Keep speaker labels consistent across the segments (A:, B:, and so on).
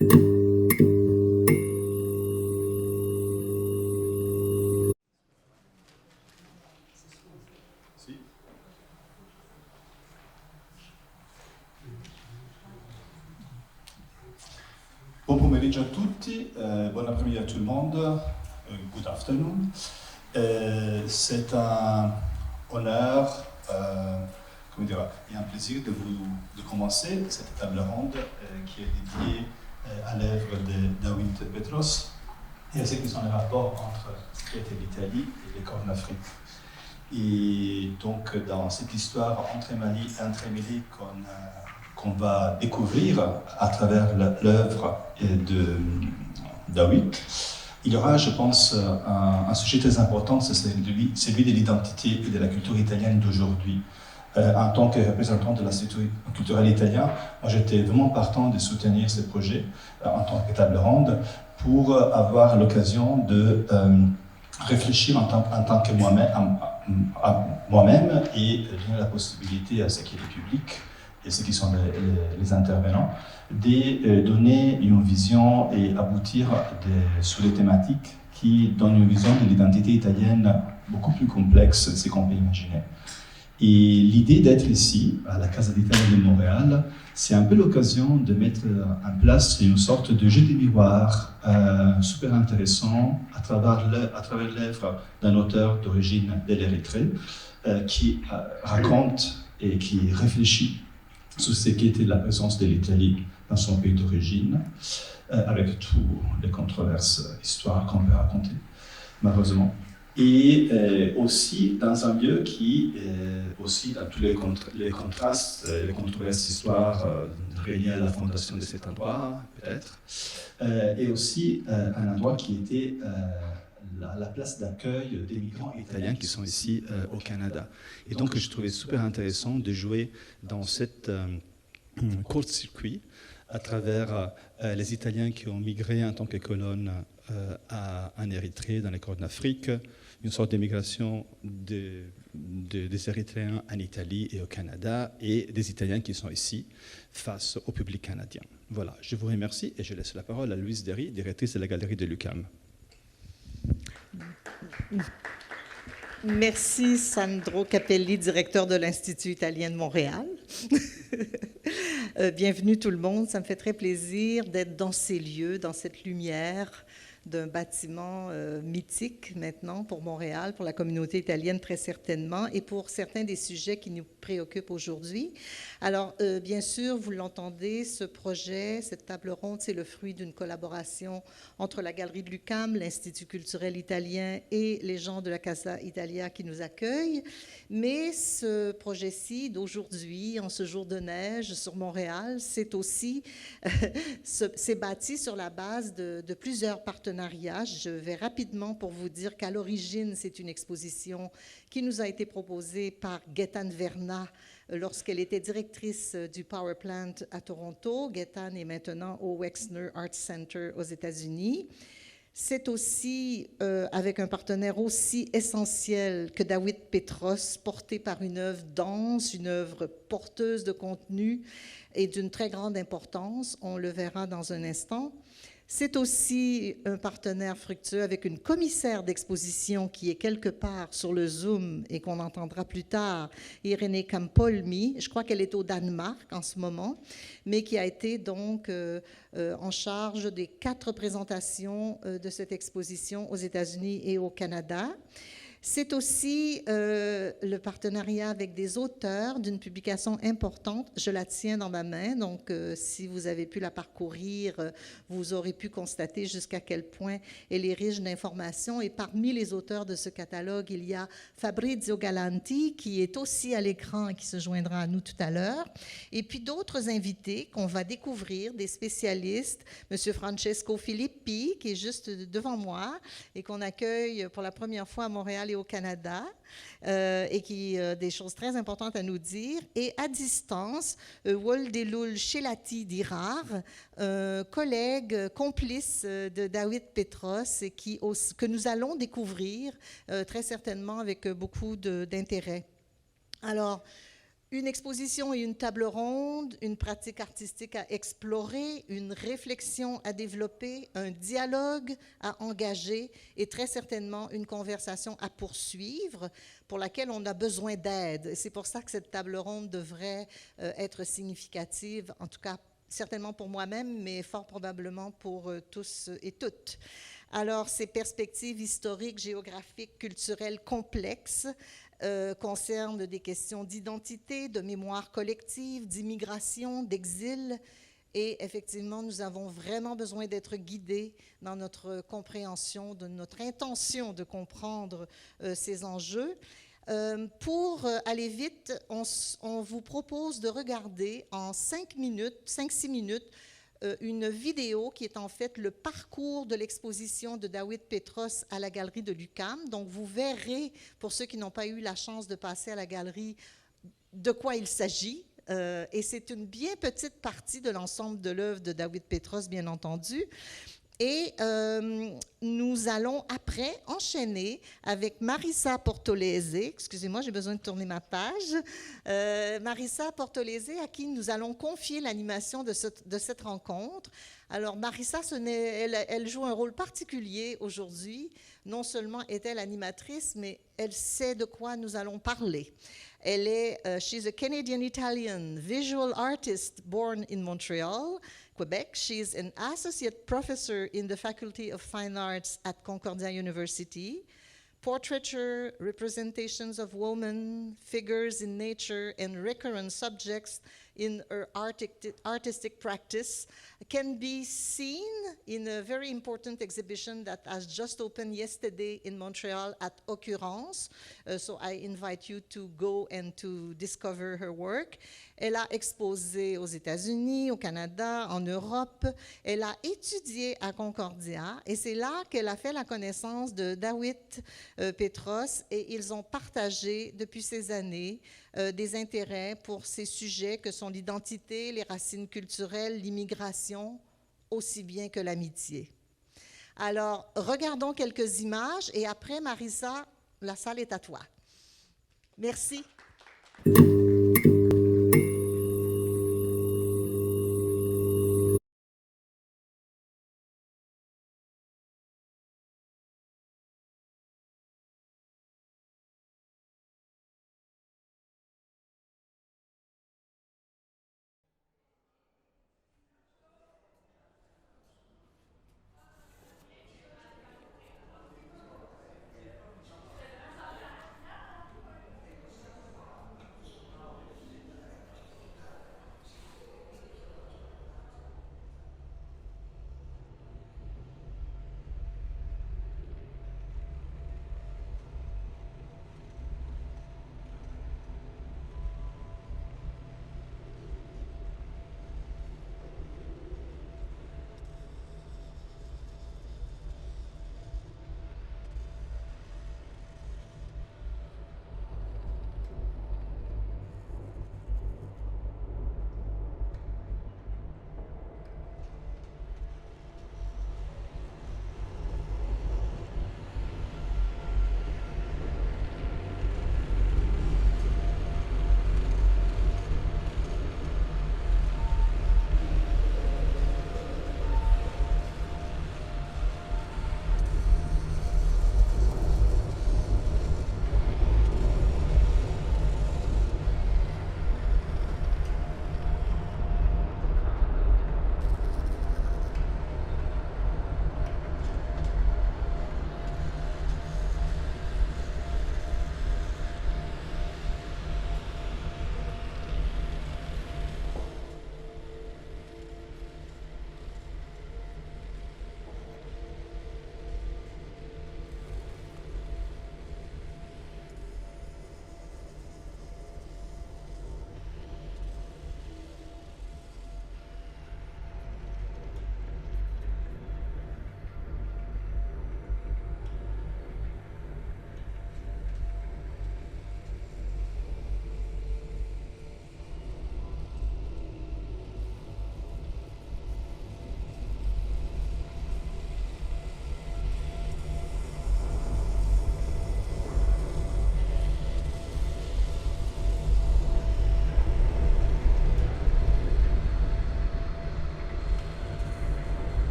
A: Buon pomeriggio a tutti, buon après-midi à tout le monde, good afternoon. C'est un honneur, et un plaisir de commencer cette table ronde qui est dédiée à l'œuvre de Dawit Petros et à ce qui sont les rapports entre ce qui était l'Italie et les Cornes d'Afrique. Et donc dans cette histoire entremêlée qu'on va découvrir à travers l'œuvre de Dawit, il y aura, je pense, un sujet très important, c'est celui de l'identité et de la culture italienne d'aujourd'hui. En tant que représentant de l'Institut culturel italien, moi j'étais vraiment partant de soutenir ce projet en tant que table ronde pour avoir l'occasion de réfléchir en tant que moi-même et donner la possibilité à ce qui est le public et ceux qui sont les intervenants, de donner une vision et aboutir sur des thématiques qui donnent une vision de l'identité italienne beaucoup plus complexe de ce qu'on peut imaginer. Et l'idée d'être ici, à la Casa de Montréal, c'est un peu l'occasion de mettre en place une sorte de jeu de miroir super intéressant à travers l'œuvre d'un auteur d'origine de l'Érythrée qui raconte et qui réfléchit sur ce qu'était la présence de l'Italie dans son pays d'origine, avec toutes les controverses, histoires qu'on peut raconter, malheureusement. Et aussi dans un lieu qui, aussi dans tous les contrastes, les controverses, histoires réunies à la fondation de cet endroit, peut-être, et aussi un endroit qui était la place d'accueil des migrants italiens qui sont ici au Canada. Et donc je trouvais super intéressant de jouer dans cette court-circuit à travers les Italiens qui ont migré en tant que colonne en Érythrée, dans les Cornes d'Afrique, une sorte d'émigration des Érythréens en Italie et au Canada, et des Italiens qui sont ici face au public canadien. Voilà, je vous remercie et je laisse la parole à Louise Derry, directrice de la Galerie de l'UQAM.
B: Merci Sandro Capelli, directeur de l'Institut italien de Montréal. Bienvenue tout le monde, ça me fait très plaisir d'être dans ces lieux, dans cette lumière d'un bâtiment mythique maintenant pour Montréal, pour la communauté italienne très certainement, et pour certains des sujets qui nous préoccupent aujourd'hui. Alors, bien sûr, vous l'entendez, ce projet, cette table ronde, c'est le fruit d'une collaboration entre la Galerie de l'UQAM, l'Institut culturel italien et les gens de la Casa Italia qui nous accueillent. Mais ce projet-ci d'aujourd'hui, en ce jour de neige sur Montréal, c'est aussi, c'est bâti sur la base de plusieurs partenariats. Je vais rapidement pour vous dire qu'à l'origine, c'est une exposition qui nous a été proposée par Gaëtane Verna lorsqu'elle était directrice du Power Plant à Toronto. Gaëtane est maintenant au Wexner Arts Center aux États-Unis. C'est aussi avec un partenaire aussi essentiel que Dawit Petros, porté par une œuvre dense, une œuvre porteuse de contenu et d'une très grande importance. On le verra dans un instant. C'est aussi un partenaire fructueux avec une commissaire d'exposition qui est quelque part sur le Zoom et qu'on entendra plus tard, Irene Campolmi. Je crois qu'elle est au Danemark en ce moment, mais qui a été donc en charge des 4 présentations de cette exposition aux États-Unis et au Canada. C'est aussi le partenariat avec des auteurs d'une publication importante. Je la tiens dans ma main, donc si vous avez pu la parcourir, vous aurez pu constater jusqu'à quel point elle est riche d'informations. Et parmi les auteurs de ce catalogue, il y a Fabrizio Gallanti, qui est aussi à l'écran et qui se joindra à nous tout à l'heure. Et puis d'autres invités qu'on va découvrir, des spécialistes, M. Francesco Filippi, qui est juste devant moi et qu'on accueille pour la première fois à Montréal et au Canada, et qui a des choses très importantes à nous dire. Et à distance, qu'Uoldelul Chelati Dirar, collègue, complice de Dawit Petros, et que nous allons découvrir très certainement avec beaucoup d'intérêt. Alors, Une exposition et une table ronde, une pratique artistique à explorer, une réflexion à développer, un dialogue à engager et très certainement une conversation à poursuivre pour laquelle on a besoin d'aide. C'est pour ça que cette table ronde devrait être significative, en tout cas certainement pour moi-même, mais fort probablement pour tous et toutes. Alors, ces perspectives historiques, géographiques, culturelles complexes concernent des questions d'identité, de mémoire collective, d'immigration, d'exil. Et effectivement, nous avons vraiment besoin d'être guidés dans notre compréhension, de notre intention de comprendre ces enjeux. Pour aller vite, on vous propose de regarder en 5-6 minutes, une vidéo qui est en fait le parcours de l'exposition de Dawit Petros à la Galerie de l'UQAM. Donc, vous verrez, pour ceux qui n'ont pas eu la chance de passer à la Galerie, de quoi il s'agit. Et c'est une bien petite partie de l'ensemble de l'œuvre de Dawit Petros, bien entendu. Et nous allons après enchaîner avec Marisa Portolese. Excusez-moi, j'ai besoin de tourner ma page. Marisa Portolese, à qui nous allons confier l'animation de cette rencontre. Alors, Marisa, elle joue un rôle particulier aujourd'hui. Non seulement est-elle animatrice, mais elle sait de quoi nous allons parler. Elle est, she's a Canadian-Italian visual artist born in Montreal, Quebec. She is an associate professor in the Faculty of Fine Arts at Concordia University. Portraiture, representations of women, figures in nature, and recurrent subjects in her artistic practice can be seen in a very important exhibition that has just opened yesterday in Montreal at Occurrence. So I invite you to go and to discover her work. Elle a exposé aux États-Unis, au Canada, en Europe. Elle a étudié à Concordia et c'est là qu'elle a fait la connaissance de Dawit Petros et ils ont partagé depuis ces années des intérêts pour ces sujets que sont l'identité, les racines culturelles, l'immigration, aussi bien que l'amitié. Alors, regardons quelques images et après, Marisa, la salle est à toi. Merci.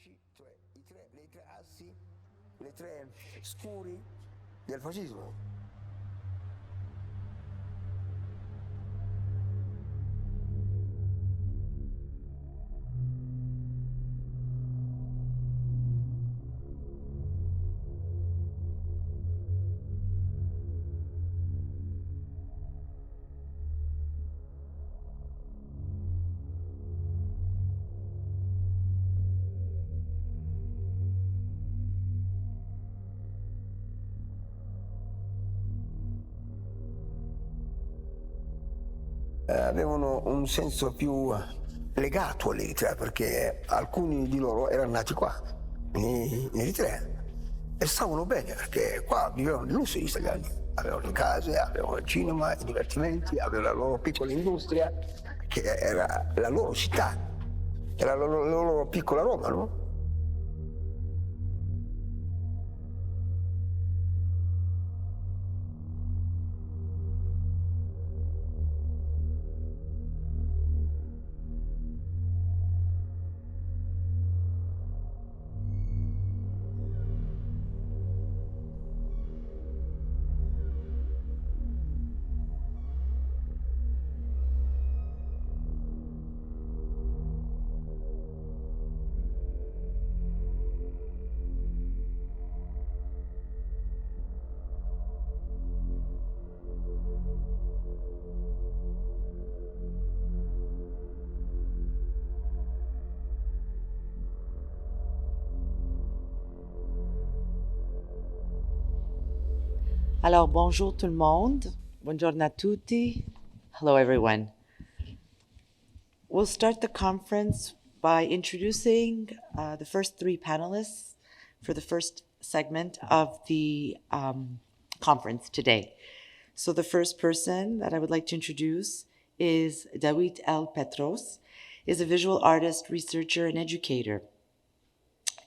C: les tre assi, les tre scuri del fascismo. Avevano un senso più legato all'Eritrea, perché alcuni di loro erano nati qua, in Eritrea, e stavano bene perché qua vivevano di lusso gli italiani. Avevano le case, avevano il cinema, i divertimenti, avevano la loro piccola industria, che era la loro città, era la loro piccola Roma, no?
D: Alors, bonjour tout le monde. Buongiorno a tutti. Hello, everyone. We'll start the conference by introducing the first three panelists for the first segment of the conference today. So the first person that I would like to introduce is Dawit L. Petros, is a visual artist, researcher, and educator.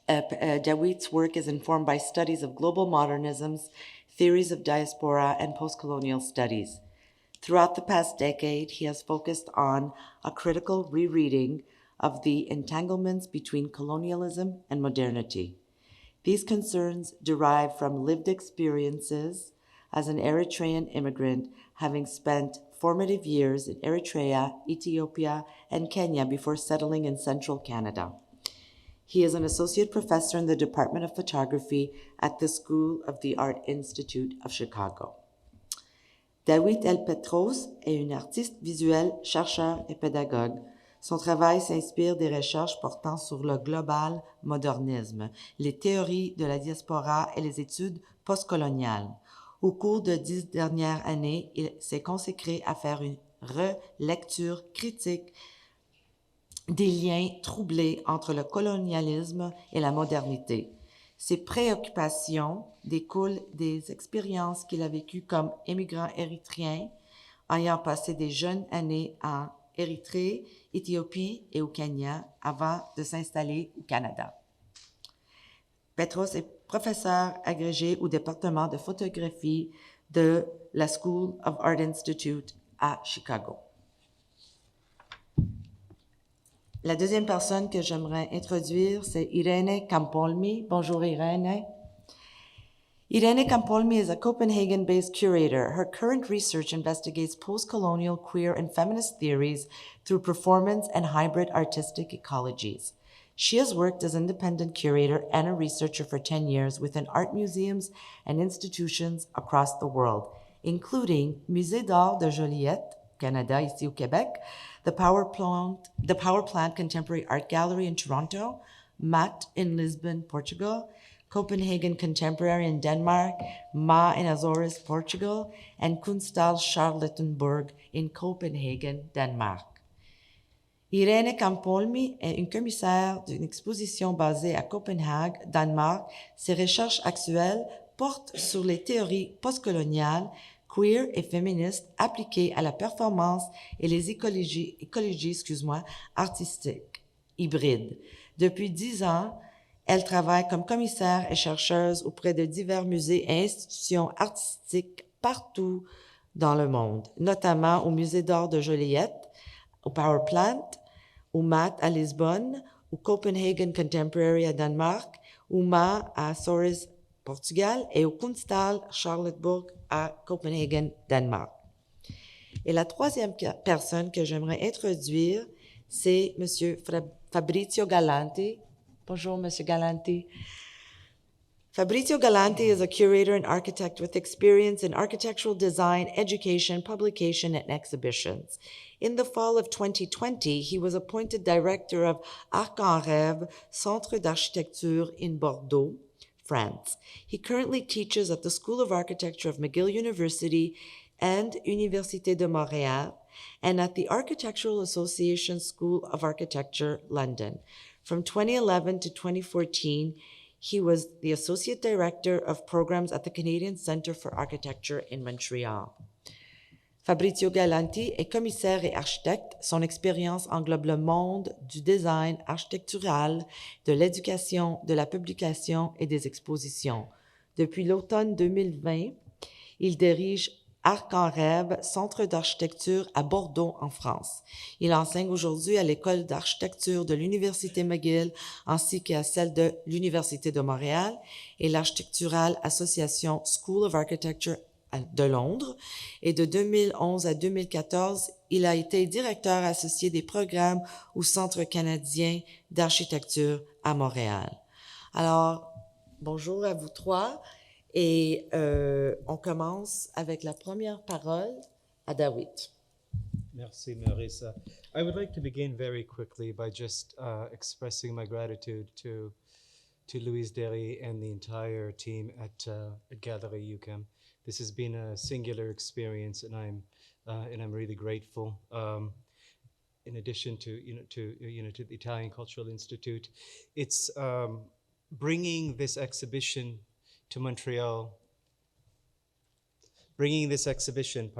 D: Dawit's work is informed by studies of global modernisms, theories of diaspora, and post-colonial studies. Throughout the past decade, he has focused on a critical rereading of the entanglements between colonialism and modernity. These concerns derive from lived experiences as an Eritrean immigrant, having spent formative years in Eritrea, Ethiopia, and Kenya before settling in central Canada. He is an associate professor in the Department of Photography at the School of the Art Institute of Chicago. Dawit L. Petros est une artiste visuelle, chercheur et pédagogue. Son travail s'inspire des recherches portant sur le global modernisme, les théories de la diaspora et les études postcoloniales. Au cours de 10 dernières années, il s'est consacré à faire une relecture critique des liens troublés entre le colonialisme et la modernité. Ses préoccupations découlent des expériences qu'il a vécues comme émigrant érythréen, ayant passé des jeunes années en Érythrée, Éthiopie et au Kenya avant de s'installer au Canada. Petros est professeur agrégé au département de photographie de la School of Art Institute à Chicago. La deuxième personne que j'aimerais introduire, c'est Irene Campolmi. Bonjour, Irene. Irene Campolmi is a Copenhagen-based curator. Her current research investigates post-colonial queer and feminist theories through performance and hybrid artistic ecologies. She has worked as independent curator and a researcher for 10 years within art museums and institutions across the world, including Musée d'Art de Joliette, Canada, ici au Québec, the Power Plant Contemporary Art Gallery in Toronto, MAT in Lisbon, Portugal, Copenhagen Contemporary in Denmark, Ma in Azores, Portugal, and Kunsthal Charlottenburg in Copenhagen, Denmark. Irene Campolmi est une commissaire d'une exposition basée à Copenhague, Danemark. Ses recherches actuelles portent sur les théories postcoloniales, queer et féministes appliquées à la performance et les écologies artistiques hybrides. Depuis 10 ans, elle travaille comme commissaire et chercheuse auprès de divers musées et institutions artistiques partout dans le monde, notamment au Musée d'Art de Joliette, au Power Plant, au MAT à Lisbonne, au Copenhagen Contemporary à Danemark, au MA à Açores, Portugal, et au Kunsthal Charlottenburg à Copenhagen, Danemark. Et la troisième personne que j'aimerais introduire, c'est M. Fabrizio Gallanti. Bonjour, M. Gallanti. Fabrizio Gallanti is a curator and architect with experience in architectural design, education, publication, and exhibitions. In the fall of 2020, he was appointed director of Arc en Rêve, Centre d'Architecture in Bordeaux, France. He currently teaches at the School of Architecture of McGill University and Université de Montréal, and at the Architectural Association School of Architecture, London. From 2011 to 2014, he was the Associate Director of Programs at the Canadian Centre for Architecture in Montreal. Fabrizio Gallanti est commissaire et architecte. Son expérience englobe le monde du design architectural, de l'éducation, de la publication et des expositions. Depuis l'automne 2020, il dirige Arc en Rêve, Centre d'architecture à Bordeaux, en France. Il enseigne aujourd'hui à l'École d'architecture de l'Université McGill ainsi qu'à celle de l'Université de Montréal et l'Architectural Association School of Architecture de Londres. Et de 2011 à 2014, il a été directeur associé des programmes au Centre canadien d'architecture à Montréal. Alors, bonjour à vous trois. Et on commence avec la première parole à Dawit.
E: Merci, Marisa. I would like to begin very quickly by just expressing my gratitude to Louise Derry and the entire team at Galerie UQAM. This has been a singular experience, and I'm really grateful. In addition to the Italian Cultural Institute, it's bringing this exhibition to Montreal. Bringing this exhibition,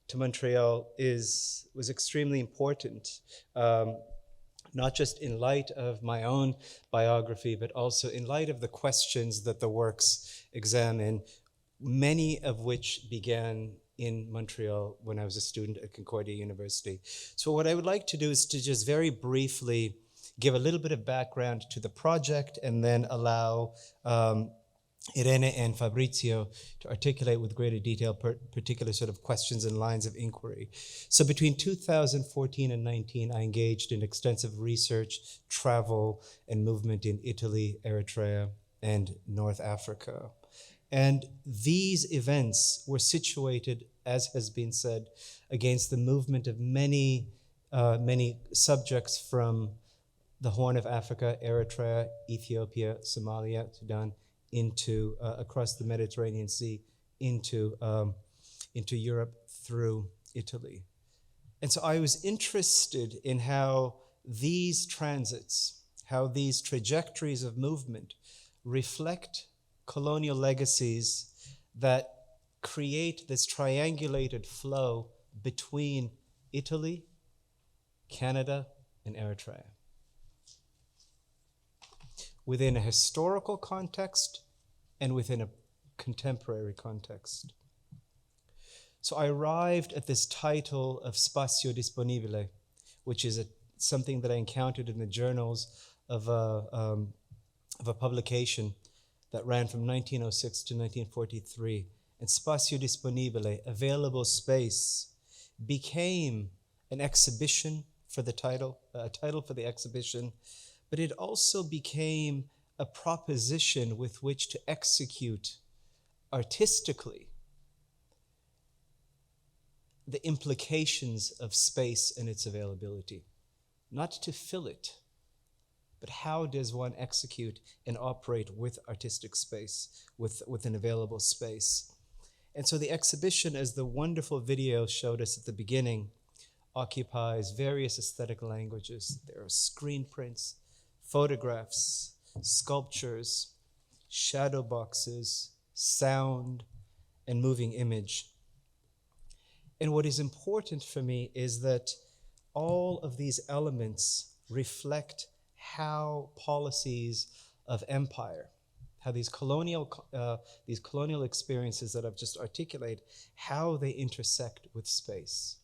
E: to Montreal was extremely important, not just in light of my own biography, but also in light of the questions that the works examine, many of which began in Montreal when I was a student at Concordia University. So what I would like to do is to just very briefly give a little bit of background to the project and then allow Irene and Fabrizio to articulate with greater detail particular sort of questions and lines of inquiry. So between 2014 and 19, I engaged in extensive research, travel, and movement in Italy, Eritrea, and North Africa. And these events were situated, as has been said, against the movement of many subjects from the Horn of Africa, Eritrea, Ethiopia, Somalia, Sudan, into across the Mediterranean Sea, into Europe through Italy. And so I was interested in how these transits, how these trajectories of movement reflect colonial legacies that create this triangulated flow between Italy, Canada, and Eritrea. Within a historical context and within a contemporary context. So I arrived at this title of Spazio Disponibile, which is something that I encountered in the journals of a publication that ran from 1906 to 1943. And Spazio Disponibile, available space, became an exhibition for the title, a title for the exhibition, but it also became a proposition with which to execute artistically the implications of space and its availability. Not to fill it, but how does one execute and operate with artistic space, with an available space? And so the exhibition, as the wonderful video showed us at the beginning, occupies various aesthetic languages. There are screen prints, photographs, sculptures, shadow boxes, sound, and moving image. And what is important for me is that all of these elements reflect how policies of empire, how these colonial experiences that I've just articulated, how they intersect with space.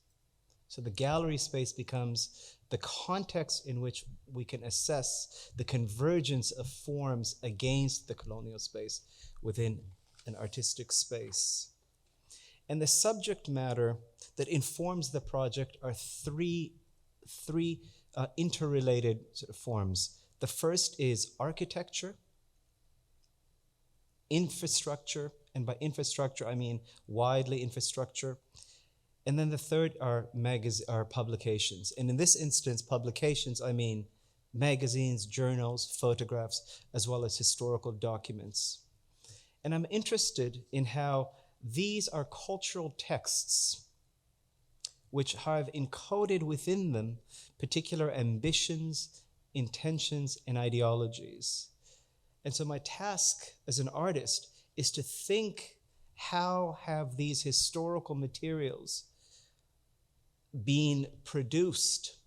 E: So the gallery space becomes the context in which we can assess the convergence of forms against the colonial space within an artistic space. And the subject matter that informs the project are three interrelated sort of forms. The first is architecture, infrastructure, and by infrastructure I mean widely infrastructure. And then the third are publications. And in this instance, publications, I mean magazines, journals, photographs, as well as historical documents. And I'm interested in how these are cultural texts which have encoded within them particular ambitions, intentions, and ideologies. And so my task as an artist is to think, how have these historical materials been produced?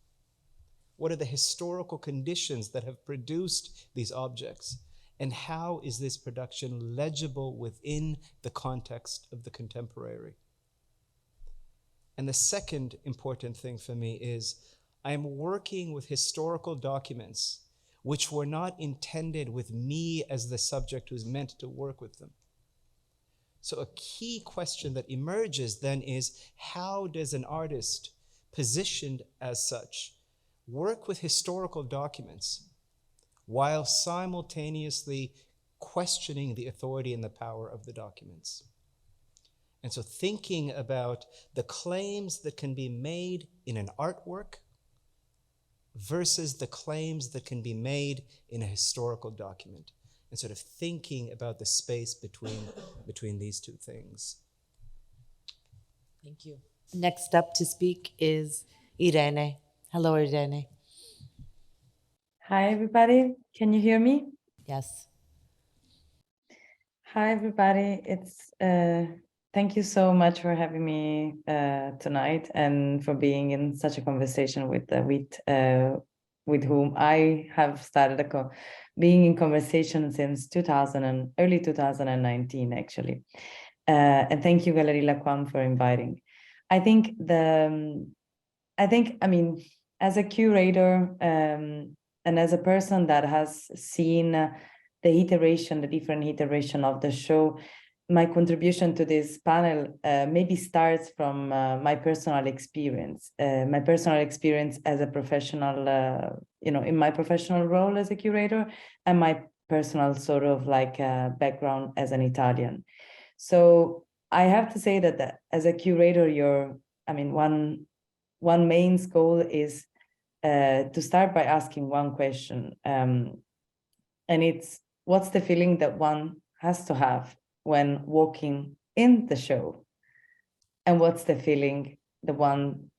E: What are the historical conditions that have produced these objects? And how is this production legible within the context of the contemporary? And the second important thing for me is I am working with historical documents which were not intended with me as the subject who's meant to work with them. So a key question that emerges then is, how does an artist positioned as such work with historical documents while simultaneously questioning the authority and the power of the documents? And so thinking about the claims that can be made in an artwork versus the claims that can be made in a historical document, and sort of thinking about the space between these two things.
D: Thank you. Next up to speak is Irene. Hello, Irene.
F: Hi, everybody. Can you hear me?
D: Yes.
F: Hi, everybody. Thank you so much for having me tonight and for being in such a conversation with whom I have started being in conversation since early 2019, actually. And thank you, Galerie Laquam, for inviting. I mean, as a curator and as a person that has seen the different iteration of the show, my contribution to this panel maybe starts from my personal experience as a professional, in my professional role as a curator, and my personal sort of like background as an Italian. So I have to say that as a curator, one main goal is to start by asking one question, and it's, what's the feeling that one has to have when walking in the show, and what's the feeling that one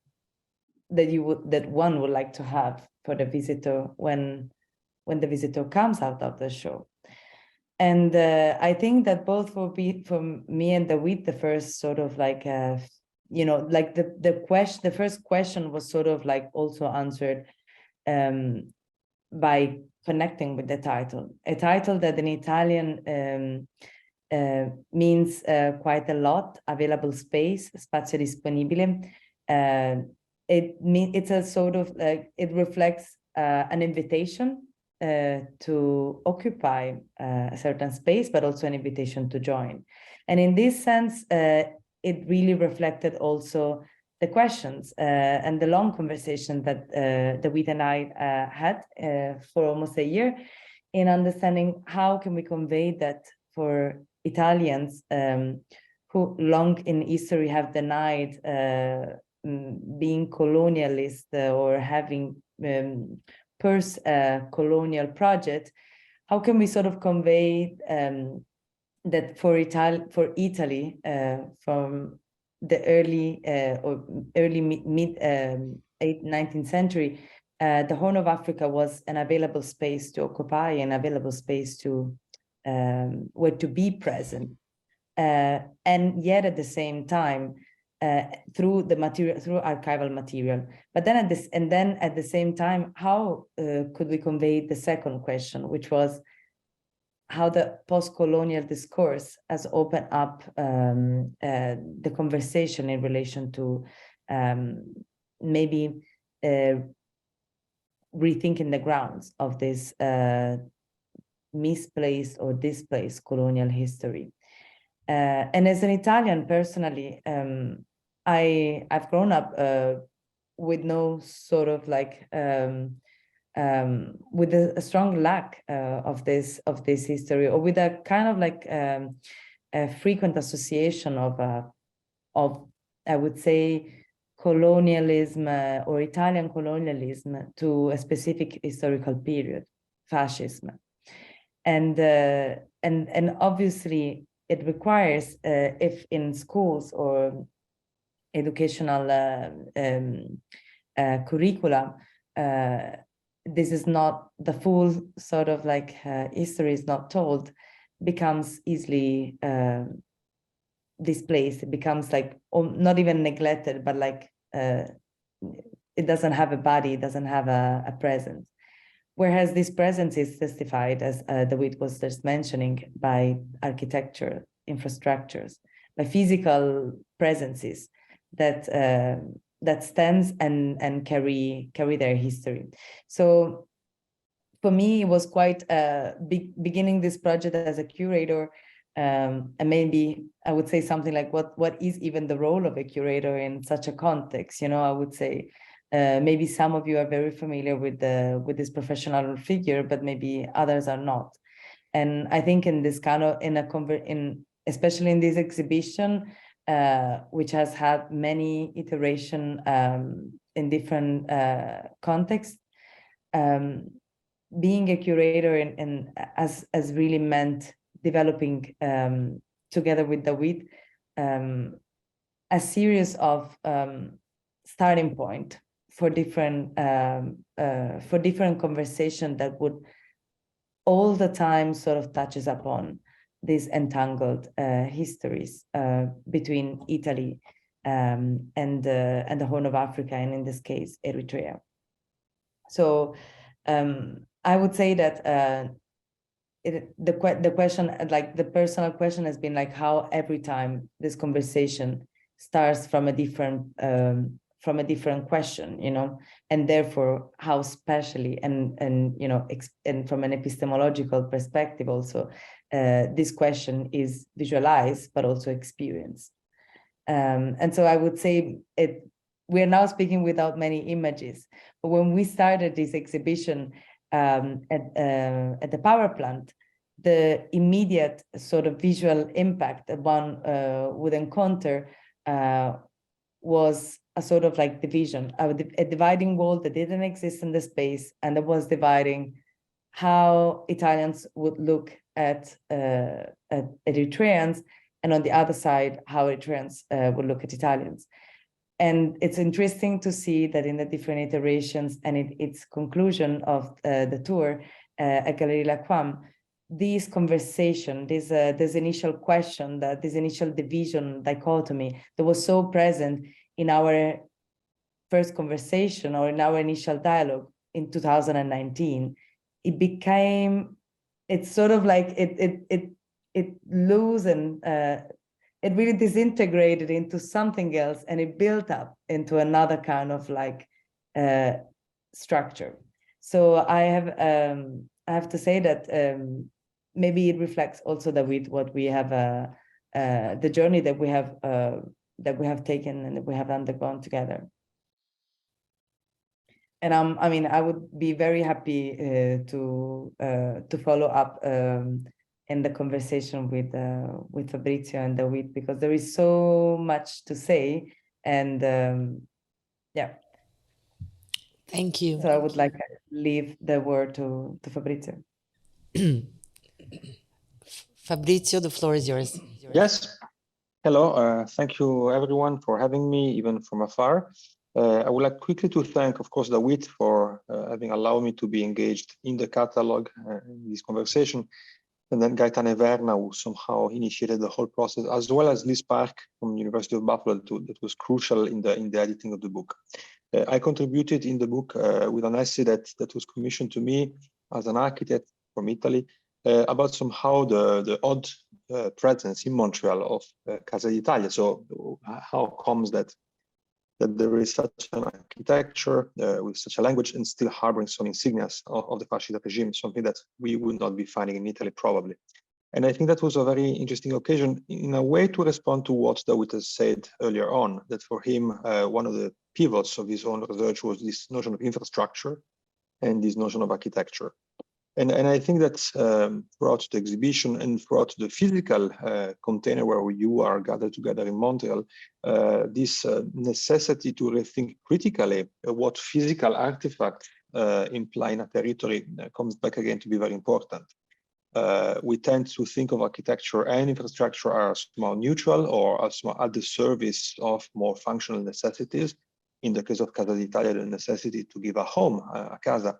F: would like to have for the visitor when the visitor comes out of the show. And I think that both for me and Dawit, the first sort of like the first question was sort of like also answered by connecting with the title, a title that in Italian means quite a lot, available space, Spazio Disponibile. It's a sort of like, it reflects an invitation to occupy a certain space, but also an invitation to join. And in this sense, it really reflected also the questions and the long conversation that Dawit and I had for almost a year, in understanding how can we convey that for Italians who long in history have denied being colonialist or having colonial project, how can we sort of convey that for Italy from the early mid 19th century, the Horn of Africa was an available space to occupy, an available space to where to be present, and yet at the same time through archival material. But then at the same time, how could we convey the second question, which was how the post-colonial discourse has opened up the conversation in relation to maybe rethinking the grounds of this misplaced or displaced colonial history. And as an Italian, personally, I've grown up with no sort of like with a strong lack of this history, or with a kind of like a frequent association of I would say colonialism or Italian colonialism to a specific historical period, fascism, and obviously it requires if in schools or educational curricula, this is not the full sort of like history is not told, becomes easily displaced. It becomes like not even neglected, but like it doesn't have a body, it doesn't have a presence. Whereas this presence is testified, as Dawit was just mentioning, by architecture, infrastructures, by physical presences that that stands and carry their history. So for me, it was quite beginning this project as a curator, and maybe I would say something like what is even the role of a curator in such a context? You know, I would say maybe some of you are very familiar with this professional figure, but maybe others are not. And I think in this kind of especially in this exhibition, which has had many iteration in different contexts, being a curator and has really meant developing together with Dawit a series of starting point for different conversation that would all the time sort of touches upon these entangled histories between Italy and the Horn of Africa, and in this case, Eritrea. So I would say that the question, like the personal question, has been like how every time this conversation starts from a different question, you know, and therefore how specially and you know and from an epistemological perspective also this question is visualized but also experienced. And so I would say we're now speaking without many images, but when we started this exhibition at the power plant, the immediate sort of visual impact that one would encounter was a sort of like division, a dividing wall that didn't exist in the space, and that was dividing how Italians would look at Eritreans, and on the other side, how Eritreans would look at Italians. And it's interesting to see that in the different iterations and its conclusion of the tour at Galerie UQAM, this conversation, this initial question, this initial division, dichotomy that was so present in our first conversation or in our initial dialogue in 2019, it's sort of like it loosened, it really disintegrated into something else, and it built up into another kind of like structure. So I have to say that maybe it reflects also that with what we have the journey that we have taken and that we have undergone together. And I mean, I would be very happy to follow up in the conversation with Fabrizio and Dawit, because there is so much to say, and yeah.
G: Thank you.
F: So I would like to leave the word to Fabrizio.
G: Fabrizio, the floor is yours.
H: Yes. Hello. Thank you, everyone, for having me, even from afar. I would like quickly to thank, of course, Dawit for having allowed me to be engaged in the catalog in this conversation, and then Gaetane Verna, who somehow initiated the whole process, as well as Liz Park from University of Buffalo, that was crucial in the editing of the book. I contributed in the book with an essay that was commissioned to me as an architect from Italy about somehow the odd presence in Montreal of Casa d'Italia. So how comes that that there is such an architecture with such a language and still harboring some insignias of the fascist regime, something that we would not be finding in Italy probably. And I think that was a very interesting occasion in a way to respond to what Dawit has said earlier on, that for him, one of the pivots of his own research was this notion of infrastructure and this notion of architecture. And I think that throughout the exhibition and throughout the physical container where you are gathered together in Montreal, this necessity to rethink critically what physical artifacts imply in a territory comes back again to be very important. We tend to think of architecture and infrastructure as more neutral or as more at the service of more functional necessities. In the case of Casa d'Italia, the necessity to give a home, a casa,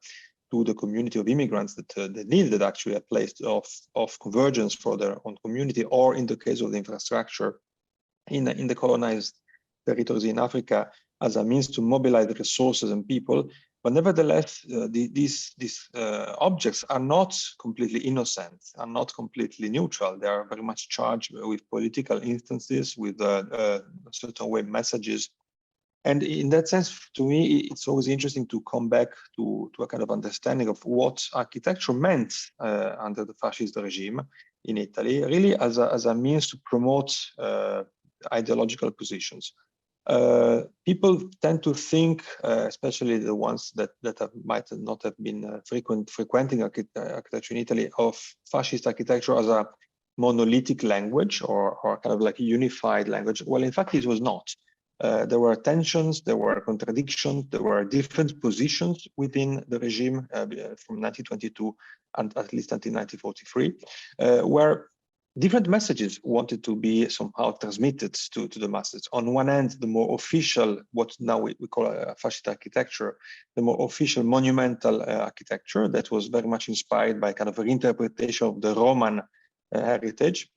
H: to the community of immigrants that needed actually a place of convergence for their own community, or in the case of the infrastructure in the colonized territories in Africa as a means to mobilize resources and people. But nevertheless, these objects are not completely innocent, are not completely neutral. They are very much charged with political instances, with a certain way messages. And in that sense, to me, it's always interesting to come back to a kind of understanding of what architecture meant under the fascist regime in Italy, really as a means to promote ideological positions. People tend to think, especially the ones that might not have been frequenting architecture in Italy, of fascist architecture as a monolithic language or kind of like a unified language. Well, in fact, it was not. There were tensions, there were contradictions, there were different positions within the regime from 1922 and at least until 1943, where different messages wanted to be somehow transmitted to the masses. On one end, the more official, what now we call a fascist architecture, the more official monumental architecture that was very much inspired by kind of a reinterpretation of the Roman heritage.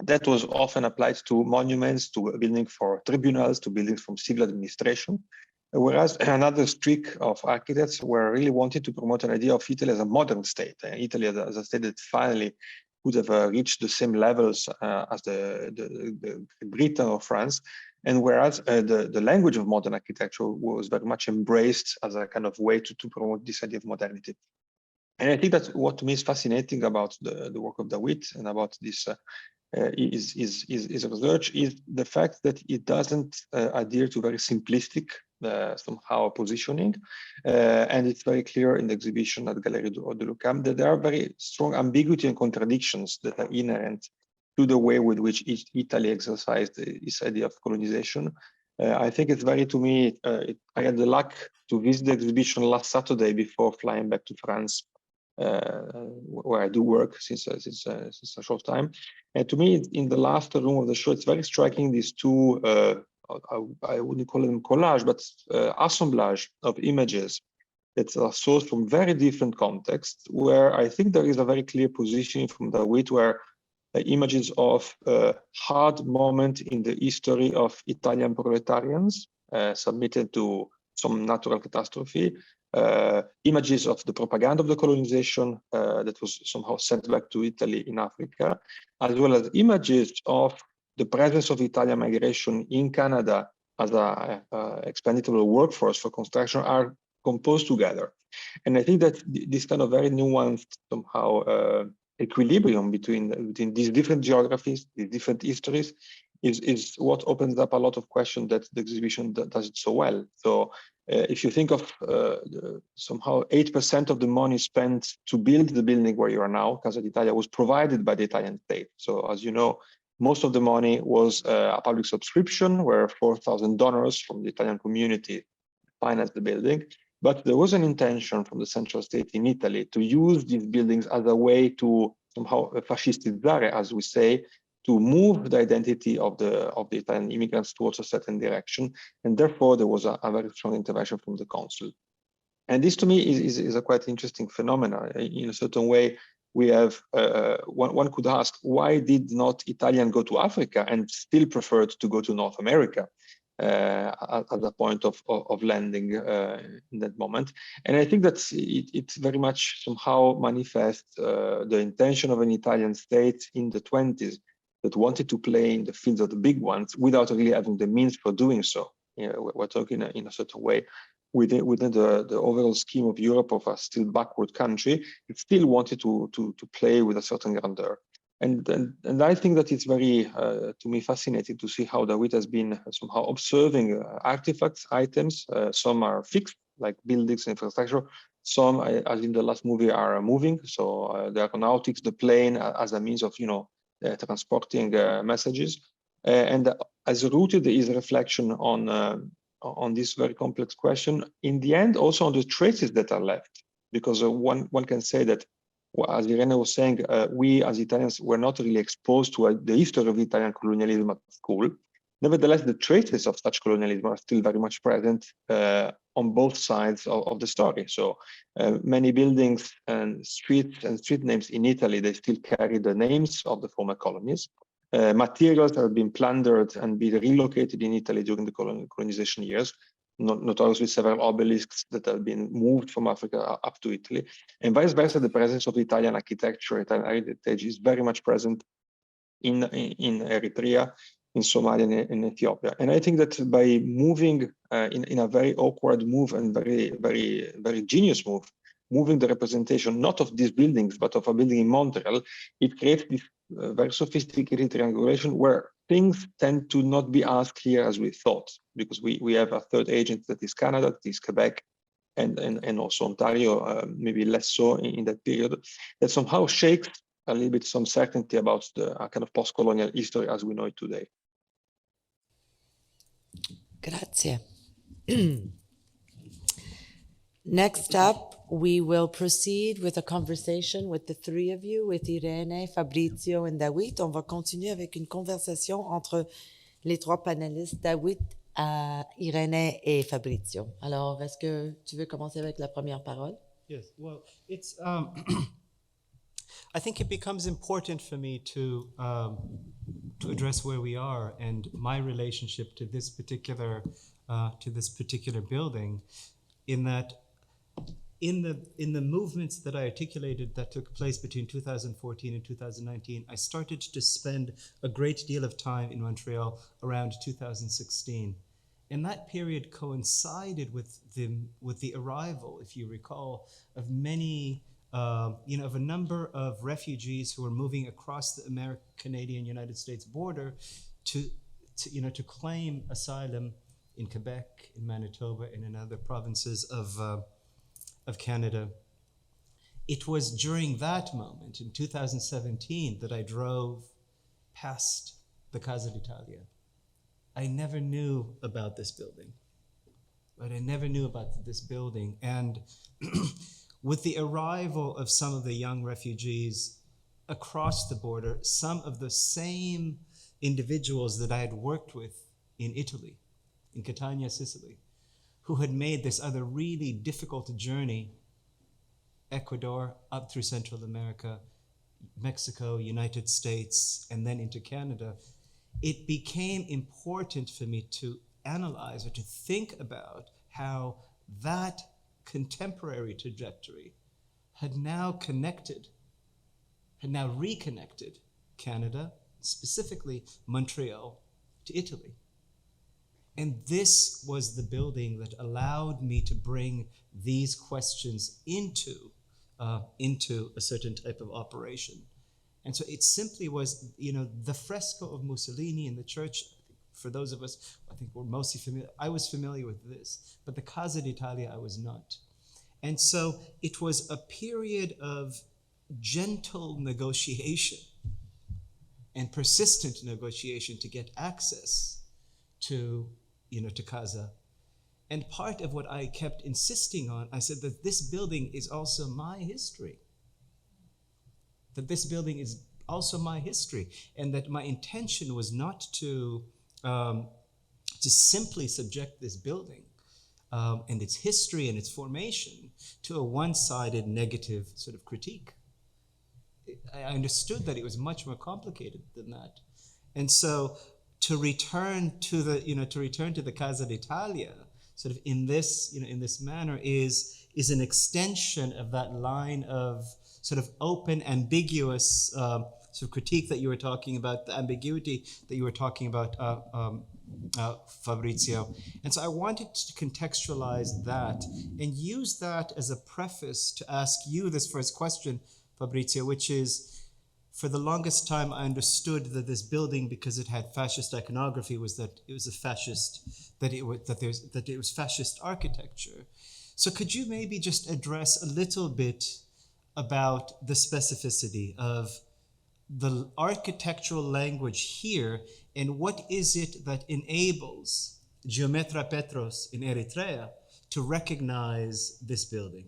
H: That was often applied to monuments, to buildings for tribunals, to buildings from civil administration. Whereas another streak of architects were really wanting to promote an idea of Italy as a modern state, Italy as a state that finally would have reached the same levels as the Britain or France. And whereas the language of modern architecture was very much embraced as a kind of way to promote this idea of modernity. And I think that what to me is fascinating about the work of Dawit and about this is research is the fact that it doesn't adhere to very simplistic somehow positioning, and it's very clear in the exhibition at Galerie de UQAM that there are very strong ambiguity and contradictions that are inherent to the way with which Italy exercised its idea of colonization. I think it's very, to me, I had the luck to visit the exhibition last Saturday before flying back to France, where I do work since a short time. And to me, in the last room of the show, it's very striking these two, I wouldn't call them collage, but assemblage of images that are sourced from very different contexts, where I think there is a very clear positioning from Dawit, where images of a hard moment in the history of Italian proletarians submitted to some natural catastrophe, images of the propaganda of the colonization that was somehow sent back to Italy in Africa, as well as images of the presence of Italian migration in Canada as a expendable workforce for construction are composed together. And I think that this kind of very nuanced somehow equilibrium between these different geographies, these different histories, is what opens up a lot of questions that the exhibition does it so well. So if you think of somehow 8% of the money spent to build the building where you are now, Casa d'Italia, was provided by the Italian state. So as you know, most of the money was a public subscription where 4,000 donors from the Italian community financed the building. But there was an intention from the central state in Italy to use these buildings as a way to somehow fascistizzare, as we say, to move the identity of the Italian immigrants towards a certain direction. And therefore, there was a very strong intervention from the council. And this, to me, is a quite interesting phenomenon. In a certain way, we have, one could ask, why did not Italians go to Africa and still preferred to go to North America at the point of landing in that moment? And I think that it very much somehow manifests the intention of an Italian state in the 20s that wanted to play in the fields of the big ones without really having the means for doing so. we're talking in a certain way within the overall scheme of Europe of a still backward country, it still wanted to play with a certain grandeur. And I think that it's very, to me, fascinating to see how Dawit has been somehow observing artifacts, items. Some are fixed, like buildings, infrastructure. Some, as in the last movie, are moving. So the aeronautics, the plane, as a means of, transporting messages. And as rooted is a reflection on this very complex question. In the end, also on the traces that are left, because one can say that, as Irene was saying, we as Italians were not really exposed to the history of Italian colonialism at school. Nevertheless, the traces of such colonialism are still very much present on both sides of the story. So many buildings and street names in Italy, they still carry the names of the former colonies. Materials have been plundered and been relocated in Italy during the colonization years, notoriously several obelisks that have been moved from Africa up to Italy. And vice versa, the presence of Italian architecture, Italian heritage is very much present in Eritrea, in Somalia, and in Ethiopia. And I think that by moving in a very awkward move and very, very, very genius move, moving the representation not of these buildings, but of a building in Montreal, it creates this very sophisticated triangulation where things tend to not be asked here as we thought, because we have a third agent that is Canada, that is Quebec, and also Ontario, maybe less so in that period, that somehow shakes a little bit some certainty about the kind of post-colonial history as we know it today.
G: Grazie. Next up, we will proceed with a conversation with the three of you, with Irene, Fabrizio, and Dawit. On va continuer avec une conversation entre les trois panélistes, Dawit, Irene et Fabrizio. Alors, est-ce que tu veux commencer avec la première parole?
E: Yes, well, it's, I think it becomes important for me to address where we are and my relationship to this particular building, in that in the movements that I articulated that took place between 2014 and 2019, I started to spend a great deal of time in Montreal around 2016. And that period coincided with the arrival, if you recall, of many, of a number of refugees who were moving across the Canadian-United States border to claim asylum in Quebec, in Manitoba, and in other provinces of Canada. It was during that moment, in 2017, that I drove past the Casa d'Italia. I never knew about this building, right? I never knew about this building. And with the arrival of some of the young refugees across the border, some of the same individuals that I had worked with in Italy, in Catania, Sicily, who had made this other really difficult journey, Ecuador, up through Central America, Mexico, United States, and then into Canada, it became important for me to analyze or to think about how that contemporary trajectory had now reconnected Canada, specifically Montreal, to Italy. And this was the building that allowed me to bring these questions into a certain type of operation. And so it simply was, the fresco of Mussolini in the church. For those of us, I think we're mostly familiar. I was familiar with this, but the Casa d'Italia, I was not. And so it was a period of gentle negotiation and persistent negotiation to get access to Casa. And part of what I kept insisting on, I said that this building is also my history. That this building is also my history, and that my intention was not to simply subject this building and its history and its formation to a one-sided negative sort of critique. I understood that it was much more complicated than that. And so to return to the Casa d'Italia, sort of in this manner, is an extension of that line of sort of open, ambiguous sort of critique that you were talking about, the ambiguity that you were talking about, Fabrizio. And so I wanted to contextualize that and use that as a preface to ask you this first question, Fabrizio, which is, for the longest time, I understood that this building, because it had fascist iconography, was that it was a fascist, that it was fascist architecture. So could you maybe just address a little bit about the specificity of the architectural language here, and what is it that enables Geometra Petros in Eritrea to recognize this building?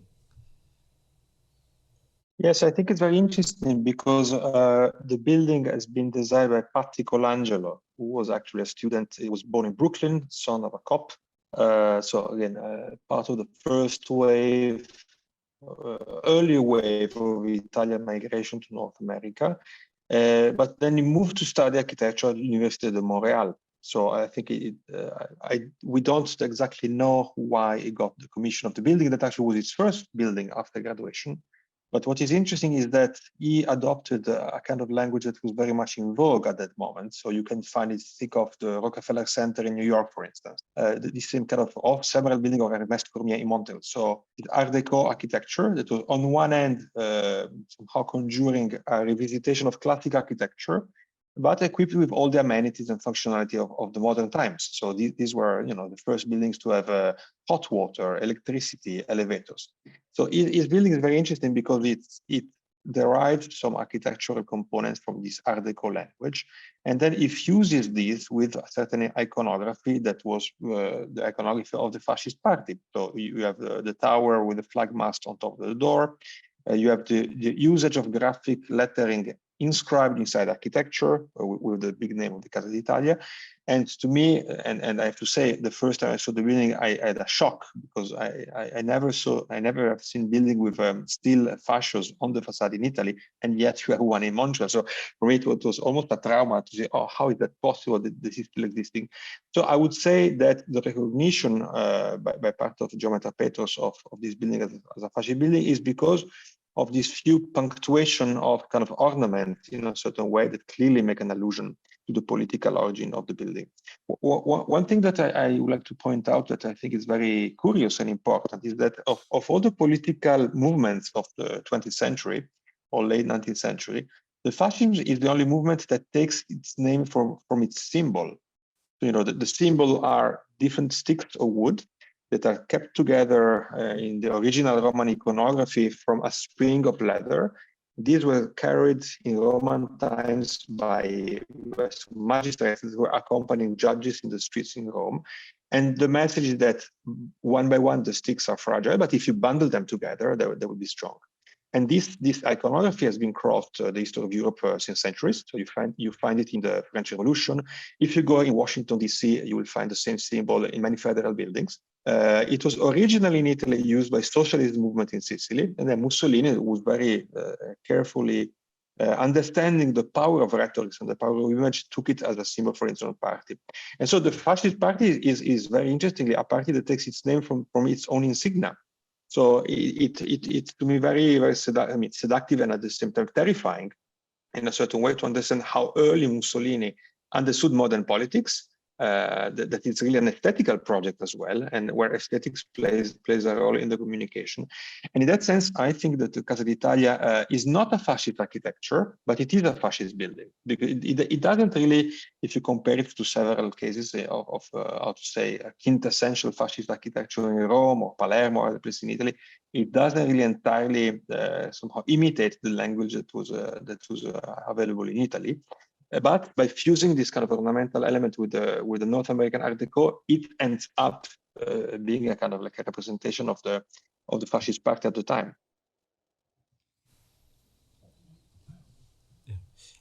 H: Yes, I think it's very interesting because the building has been designed by Patti Colangelo, who was actually a student. He was born in Brooklyn, son of a cop. So again, part of the first wave, early wave of Italian migration to North America. But then he moved to study architecture at the University of Montreal. So I think we don't exactly know why he got the commission of the building. That actually was his first building after graduation. But what is interesting is that he adopted a kind of language that was very much in vogue at that moment. So you can find it, think of the Rockefeller Center in New York, for instance. The same kind of several buildings of Ernest Cormier in Montreal. So it's Art Deco architecture that was on one end somehow conjuring a revisitation of classic architecture, but equipped with all the amenities and functionality of the modern times. So these were, the first buildings to have hot water, electricity, elevators. So his building is very interesting because it derived some architectural components from this Art Deco language, and then it fuses these with a certain iconography that was the iconography of the fascist party. So you have the tower with the flag mast on top of the door. You have the usage of graphic lettering inscribed inside architecture with the big name of the Casa d'Italia. And to me, and I have to say, the first time I saw the building, I had a shock because I never have seen building with steel fascias on the facade in Italy, and yet you have one in Montreal. So for me, it was almost a trauma to say, oh, how is that possible that this is still existing? So I would say that the recognition by part of Geometra Petros of this building as a fascist building is because of this few punctuation of kind of ornament in a certain way that clearly make an allusion to the political origin of the building. One thing that I would like to point out that I think is very curious and important is that of all the political movements of the 20th century or late 19th century, the fascism is the only movement that takes its name from its symbol. So, the symbol are different sticks of wood that are kept together in the original Roman iconography from a string of leather. These were carried in Roman times by magistrates who were accompanying judges in the streets in Rome. And the message is that one by one, the sticks are fragile, but if you bundle them together, they will be strong. And this iconography has been crossed the history of Europe since centuries. So you find it in the French Revolution. If you go in Washington, D.C., you will find the same symbol in many federal buildings. It was originally in Italy used by socialist movement in Sicily, and then Mussolini was very carefully understanding the power of rhetoric and the power of image, took it as a symbol for its own party. And so the fascist party is very interestingly a party that takes its name from its own insignia. So it's to me very seductive and at the same time terrifying in a certain way to understand how early Mussolini understood modern politics, that it's really an aesthetical project as well, and where aesthetics plays a role in the communication. And in that sense, I think that the Casa d'Italia is not a fascist architecture, but it is a fascist building. Because it doesn't really, if you compare it to several cases of how to say, a quintessential fascist architecture in Rome or Palermo or other places in Italy, it doesn't really entirely somehow imitate the language that was available in Italy. But by fusing this kind of ornamental element with the North American Art Deco, it ends up being a kind of like a representation of the fascist party at the time.
E: Yeah.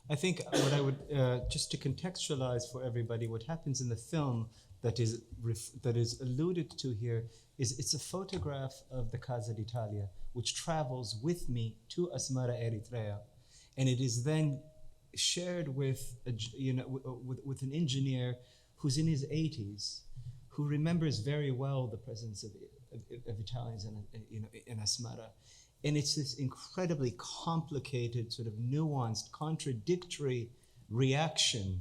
E: I think what I would just to contextualize for everybody, what happens in the film that is alluded to here is it's a photograph of the Casa d'Italia, which travels with me to Asmara, Eritrea, and it is then shared with with an engineer who's in his 80s, who remembers very well the presence of Italians in Asmara, And it's this incredibly complicated, sort of nuanced, contradictory reaction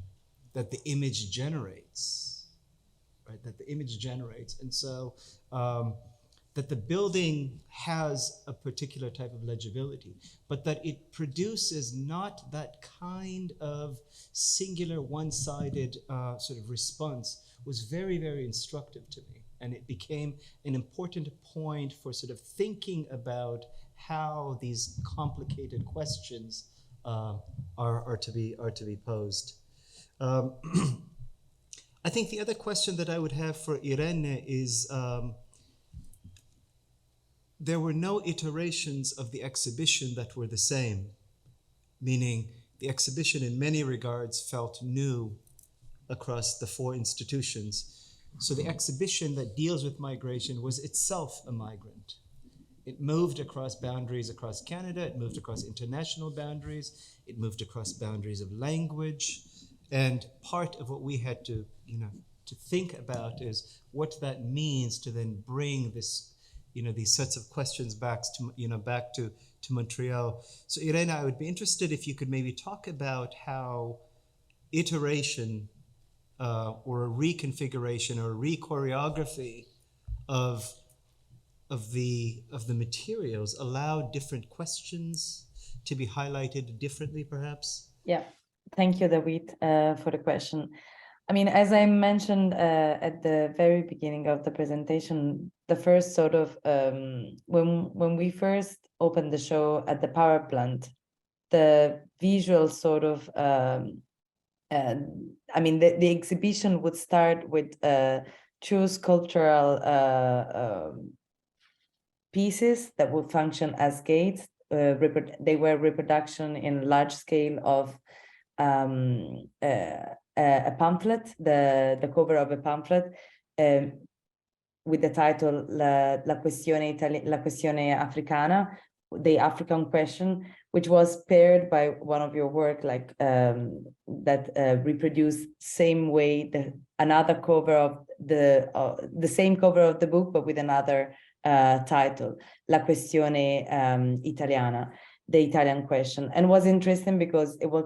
E: that the image generates, right? That the image generates. And so that the building has a particular type of legibility, but that it produces not that kind of singular, one-sided sort of response was very, very instructive to me. And it became an important point for sort of thinking about how these complicated questions are to be posed. I think the other question that I would have for Irene is, there were no iterations of the exhibition that were the same, meaning the exhibition in many regards felt new across the 4 institutions. So the exhibition that deals with migration was itself a migrant. It moved across boundaries across Canada, it moved across international boundaries, it moved across boundaries of language. And part of what we had to, to think about is what that means to then bring this, these sets of questions back to Montreal. So Irene, I would be interested if you could maybe talk about how iteration or a reconfiguration or a re-choreography of the materials allowed different questions to be highlighted differently, perhaps?
F: Yeah, thank you, Dawit, for the question. I mean, as I mentioned at the very beginning of the presentation, the first sort of, when we first opened the show at the power plant, the visual sort of, I mean, the exhibition would start with two sculptural pieces that would function as gates. They were reproduction in large scale of a pamphlet, the cover of a pamphlet, with the title La questione africana, the African question, which was paired by one of your work, like that reproduced same way another cover of the same cover of the book, but with another title, La questione italiana, the Italian question. And was interesting because it was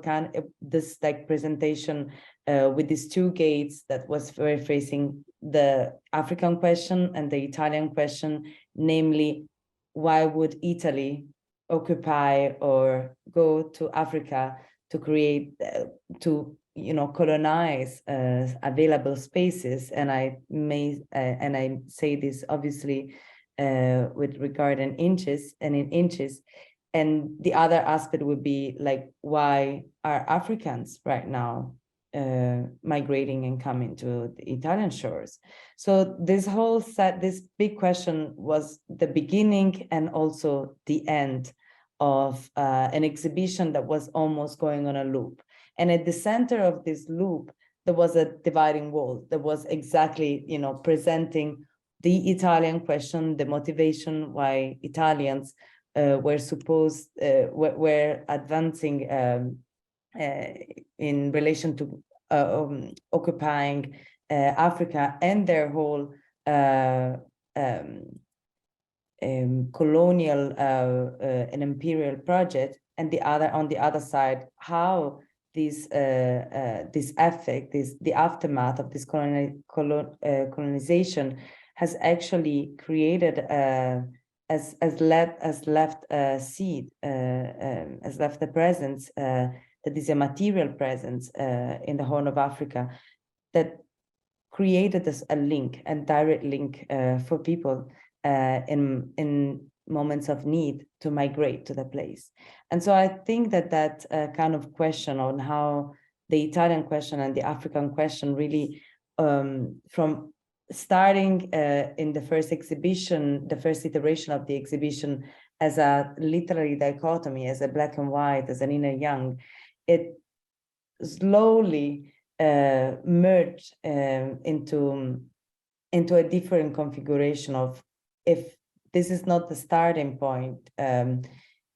F: this like presentation with these two gates that was facing the African question and the Italian question, namely, why would Italy occupy or go to Africa to create, to colonize available spaces? And I say this obviously with regard in inches. And the other aspect would be like, why are Africans right now migrating and coming to the Italian shores? So this whole this big question was the beginning and also the end of an exhibition that was almost going on a loop. And at the center of this loop, there was a dividing wall that was exactly, presenting the Italian question, the motivation why Italians were advancing in relation to occupying Africa and their whole colonial and imperial project, and on the other side, how this effect, the aftermath of this colonization has actually created has left a seed, has left a presence that is a material presence in the Horn of Africa that created a link, a direct link for people in moments of need to migrate to the place. And so I think that kind of question on how the Italian question and the African question really, from starting in the first exhibition, the first iteration of the exhibition, as a literary dichotomy, as a black and white, as an yin and yang, it slowly merged into a different configuration of, if this is not the starting point,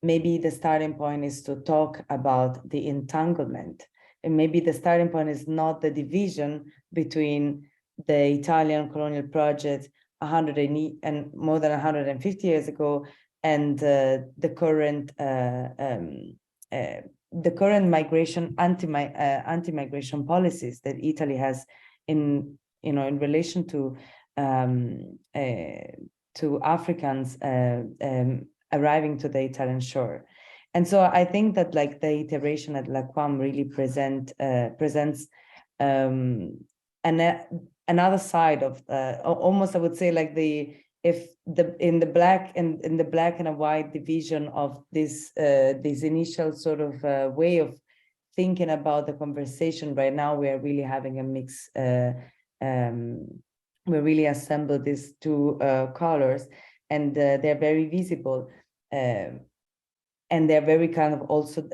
F: maybe the starting point is to talk about the entanglement. And maybe the starting point is not the division between the Italian colonial project more than 150 years ago, and the current migration anti-migration policies that Italy has in relation to Africans arriving to the Italian shore. And so I think that like the iteration at l'UQAM really presents another side of almost, I would say, like in the black and white division of this initial sort of way of thinking about the conversation. Right now we are really having a mix. We really assembled these two colors, and they're very visible. And they're very kind of also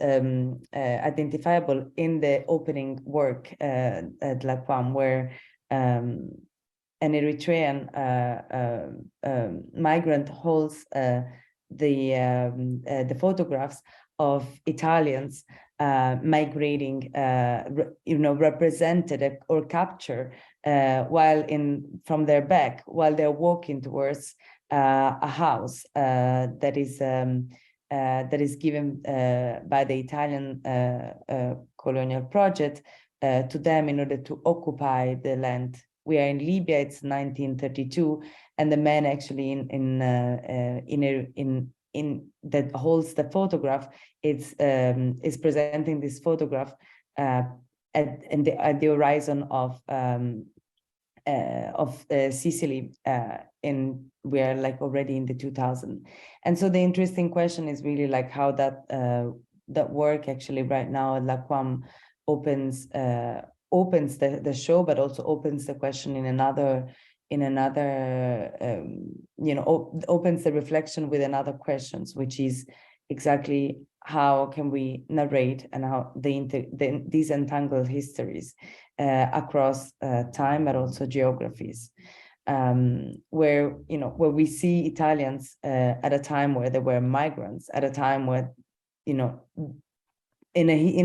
F: identifiable in the opening work at l'UQAM, where an Eritrean migrant holds the photographs of Italians migrating, represented or captured from their back while they're walking towards a house that is given by the Italian colonial project to them in order to occupy the land. We are in Libya. It's 1932, and the man actually in that holds the photograph is presenting this photograph at the horizon of Sicily, we are like already in the 2000s. And so the interesting question is really like how that work actually right now at l'UQAM opens the show, but also opens the question opens the reflection with another questions, which is exactly how can we narrate and how these entangled histories across time, but also geographies, where we see Italians at a time where there were migrants, at a time where in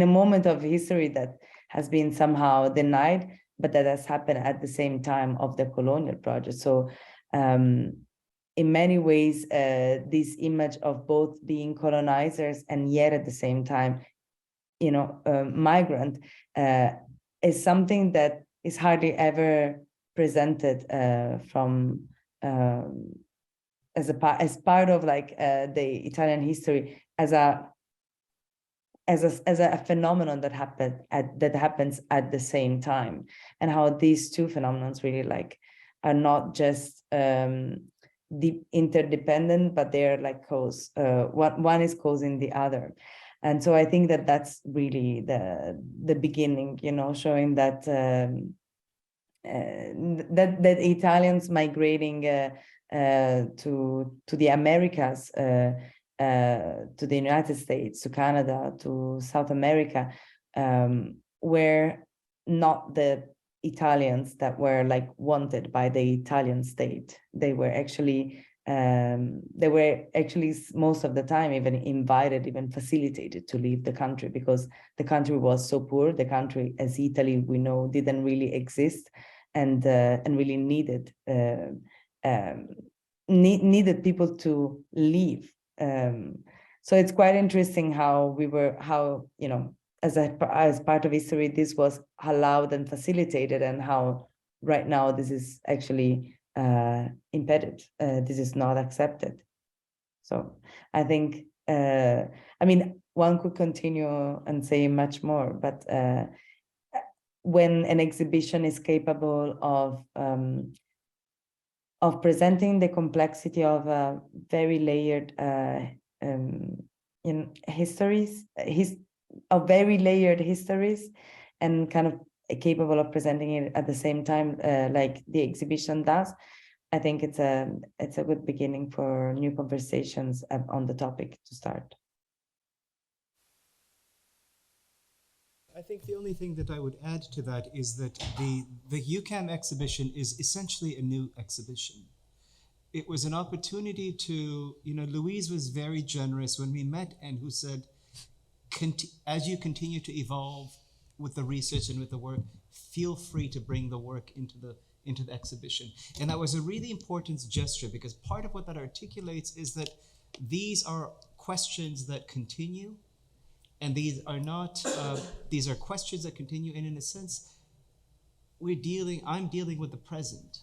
F: a moment of history that has been somehow denied, but that has happened at the same time of the colonial project. So in many ways, this image of both being colonizers and yet at the same time, migrant, is something that is hardly ever presented from as part of like the Italian history as a phenomenon that happens at the same time, and how these two phenomena really like are not just interdependent, but they're like cause. One is causing the other. And so I think that that's really the beginning, showing that that Italians migrating to the Americas, to the United States, to Canada, to South America, were not the Italians that were like wanted by the Italian state. They were actually most of the time even invited, even facilitated to leave the country, because the country was so poor. The country, as Italy we know, didn't really exist, and really needed people to leave. So it's quite interesting how as part of history this was allowed and facilitated, and how right now this is actually impeded. This is not accepted. So I think, one could continue and say much more, but when an exhibition is capable of presenting the complexity of very layered histories, of very layered histories, and kind of capable of presenting it at the same time, like the exhibition does, I think it's a good beginning for new conversations on the topic to start.
E: I think the only thing that I would add to that is that the UQAM exhibition is essentially a new exhibition. It was an opportunity to, Louise was very generous when we met, and who said, as you continue to evolve with the research and with the work, feel free to bring the work into the exhibition. And that was a really important gesture, because part of what that articulates is that these are questions that continue, and these are not, these are questions that continue, and in a sense, I'm dealing with the present,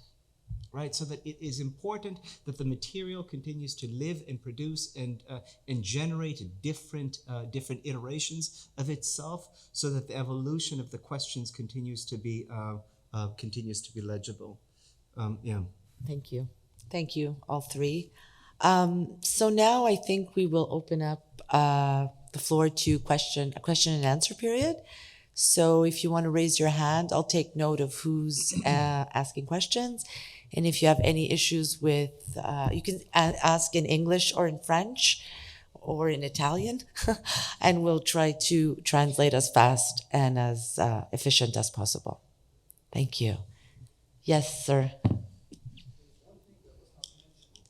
E: right? So that it is important that the material continues to live and produce and generate different iterations of itself, so that the evolution of the questions continues to be legible. Yeah.
G: Thank you. Thank you, all three. So now I think we will open up the floor to a question and answer period. So if you want to raise your hand, I'll take note of who's asking questions. And if you have any issues with, you can ask in English or in French or in Italian, and we'll try to translate as fast and as efficient as possible. Thank you. Yes, sir.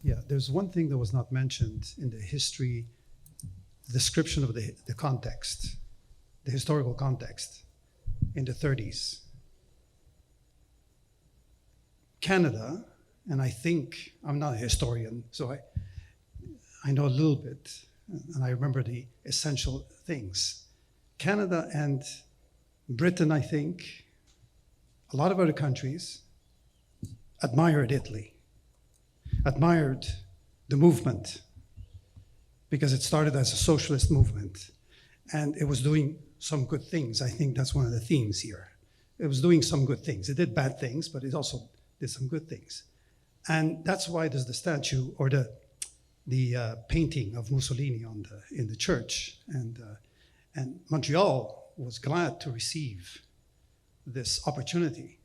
I: Yeah, there's one thing that was not mentioned in the history, the description of the context, the historical context in the 30s. Canada, and I think, I'm not a historian, so I know a little bit, and I remember the essential things. Canada and Britain, I think, a lot of other countries admired Italy, admired the movement, because it started as a socialist movement, and it was doing some good things. I think that's one of the themes here. It was doing some good things. It did bad things, but it also did some good things. And that's why there's the statue or the painting of Mussolini in the church. And Montreal was glad to receive this opportunity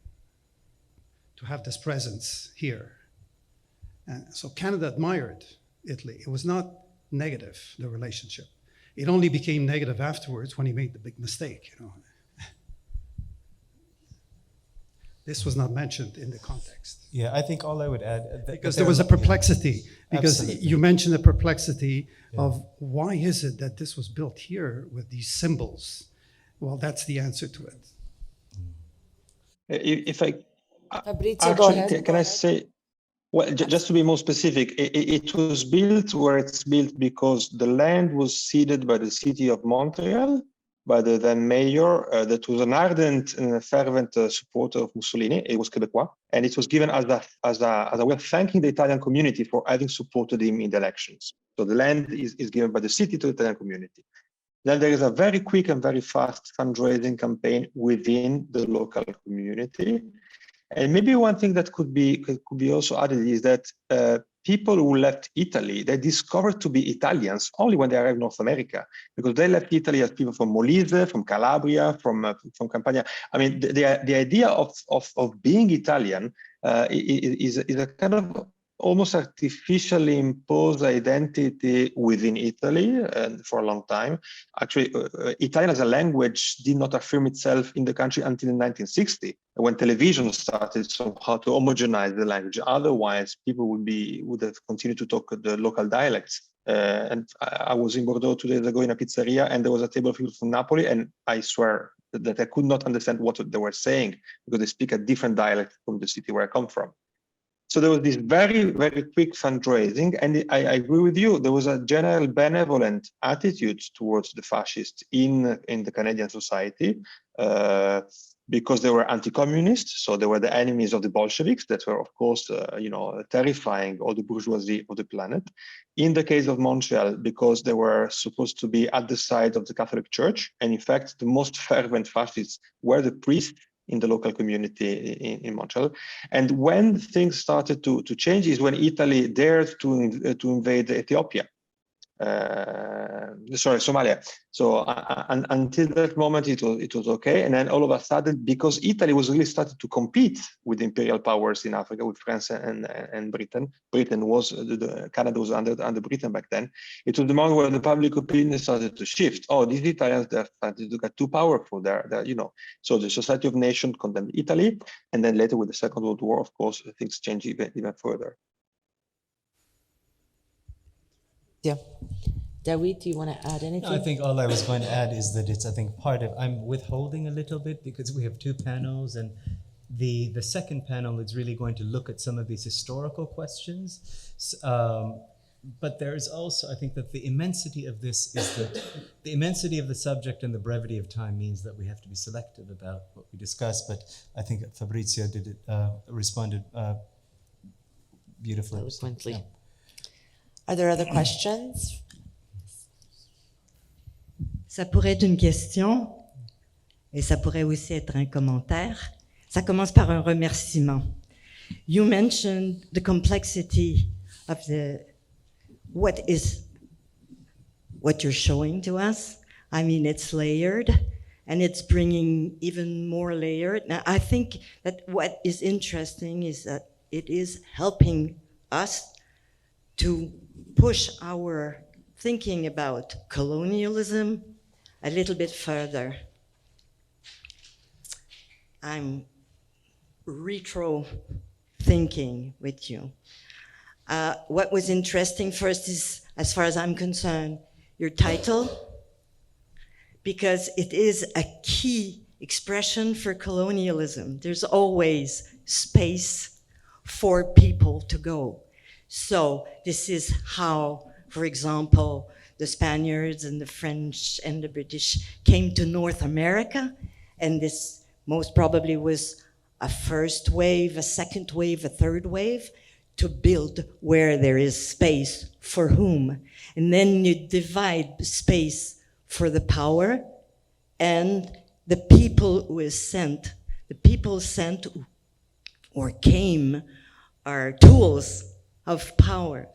I: to have this presence here. And so Canada admired Italy. It was not negative, the relationship. It only became negative afterwards when he made the big mistake, you know. This was not mentioned in the context.
E: Yeah, I think all I would add...
I: because there was a perplexity. Yeah, because absolutely. You mentioned the perplexity of why is it that this was built here with these symbols? Well, that's the answer to it.
H: If I...
G: Fabrizio, go ahead.
H: Can I say... Well, just to be more specific, it was built where it's built because the land was ceded by the city of Montreal, by the then mayor, that was an ardent and fervent supporter of Mussolini. It was Quebecois, and it was given as a way of thanking the Italian community for having supported him in the elections. So the land is given by the city to the Italian community. Then there is a very quick and very fast fundraising campaign within the local community. And maybe one thing that could be also added is that people who left Italy, they discovered to be Italians only when they arrived in North America, because they left Italy as people from Molise, from Calabria, from Campania. I mean, the idea of being Italian is a kind of almost artificially imposed identity within Italy for a long time. Actually, Italian as a language did not affirm itself in the country until 1960, when television started somehow to homogenize the language. Otherwise, people would have continued to talk the local dialects. And I was in Bordeaux 2 days ago in a pizzeria, and there was a table of people from Napoli, and I swear that I could not understand what they were saying, because they speak a different dialect from the city where I come from. So there was this very, very quick fundraising, and I agree with you. There was a general benevolent attitude towards the fascists in the Canadian society, because they were anti-communist, so they were the enemies of the Bolsheviks that were, of course, terrifying all the bourgeoisie of the planet. In the case of Montreal, because they were supposed to be at the side of the Catholic Church, and in fact, the most fervent fascists were the priests in the local community in Montreal. And when things started to change is when Italy dared to invade Ethiopia. Somalia. So until that moment, it was okay. And then all of a sudden, because Italy was really starting to compete with imperial powers in Africa, with France and Britain. Canada was under Britain back then. It was the moment where the public opinion started to shift. Oh, these Italians, they're starting to get too powerful. So the Society of Nations condemned Italy, and then later with the Second World War, of course, things changed even further.
G: Yeah. Dawit, do you want to add anything?
E: No, I think all I was going to add is that it's, I think, I'm withholding a little bit because we have two panels, and the second panel is really going to look at some of these historical questions. but there is also, I think that the immensity of this is that the immensity of the subject and the brevity of time means that we have to be selective about what we discuss. But I think Fabrizio responded beautifully.
G: Eloquently.
E: Yeah.
G: Are there other questions?
J: Ça pourrait être une question et ça pourrait aussi être un commentaire. Ça commence par un remerciement. You mentioned the complexity of what you're showing to us. I mean, it's layered and it's bringing even more layered. Now, I think that what is interesting is that it is helping us to push our thinking about colonialism a little bit further. I'm retro thinking with you. What was interesting first is, as far as I'm concerned, your title, because it is a key expression for colonialism. There's always space for people to go. So this is how, for example, the Spaniards and the French and the British came to North America, and this most probably was a first wave, a second wave, a third wave, to build where there is space for whom. And then you divide space for the power and the people who is sent. The people sent or came are tools of power.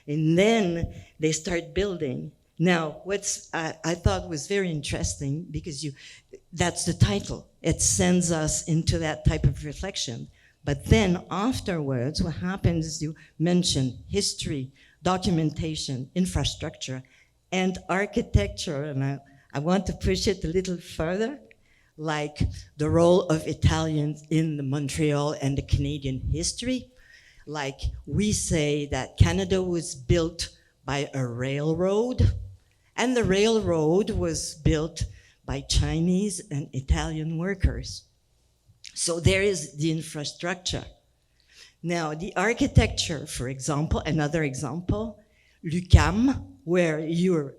J: And then they start building. Now, what's I thought was very interesting, because that's the title. It sends us into that type of reflection. But then afterwards, what happens is you mention history, documentation, infrastructure, and architecture. And I want to push it a little further, like the role of Italians in the Montreal and the Canadian history. Like we say that Canada was built by a railroad, and the railroad was built by Chinese and Italian workers. So there is the infrastructure. Now, the architecture, for example, another example, UQAM, where your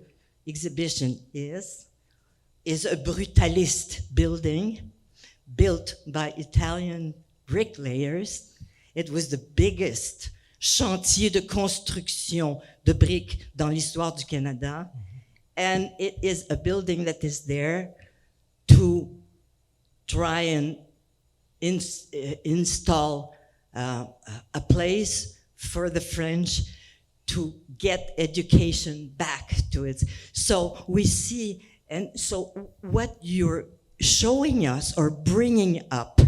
J: exhibition is a brutalist building built by Italian bricklayers. It was the biggest chantier de construction de briques dans l'histoire du Canada. And it is a building that is there to try and install a place for the French to get education back to it. So we see, and so what you're showing us or bringing up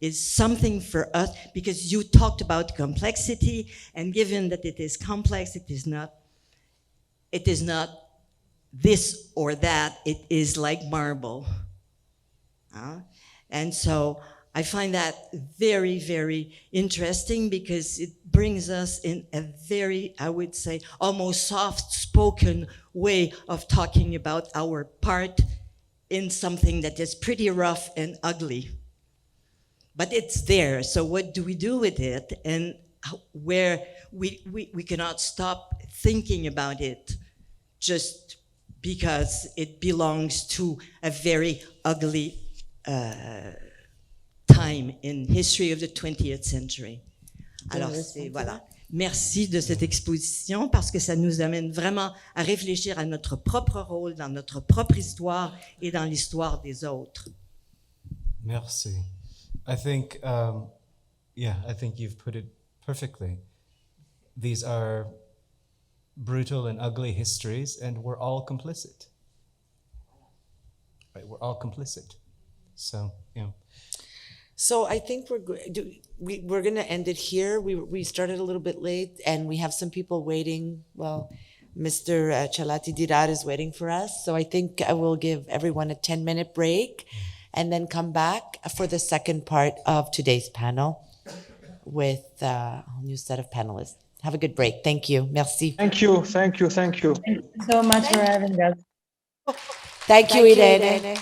J: is something for us, because you talked about complexity, and given that it is complex, it is not this or that, it is like marble. And so I find that very, very interesting, because it brings us in a very, I would say, almost soft-spoken way of talking about our part in something that is pretty rough and ugly. But it's there, so what do we do with it? And where we cannot stop thinking about it just because it belongs to a very ugly time in history of the 20th century. Alors, voilà. Merci de cette exposition, parce que ça nous amène vraiment à réfléchir à notre propre rôle dans notre propre histoire et dans l'histoire des autres.
E: Merci. I think, I think you've put it perfectly. These are brutal and ugly histories, and we're all complicit. Right, we're all complicit. So, yeah.
G: So I think we're going to end it here. We started a little bit late, and we have some people waiting. Well, Mr. Chelati Dirar is waiting for us. So I think I will give everyone a 10-minute break and then come back for the second part of today's panel with a whole new set of panelists. Have a good break. Thank you. Merci.
H: Thank you. Thank you. Thank you.
F: Thank you so much for having us.
G: Thank you, Irene.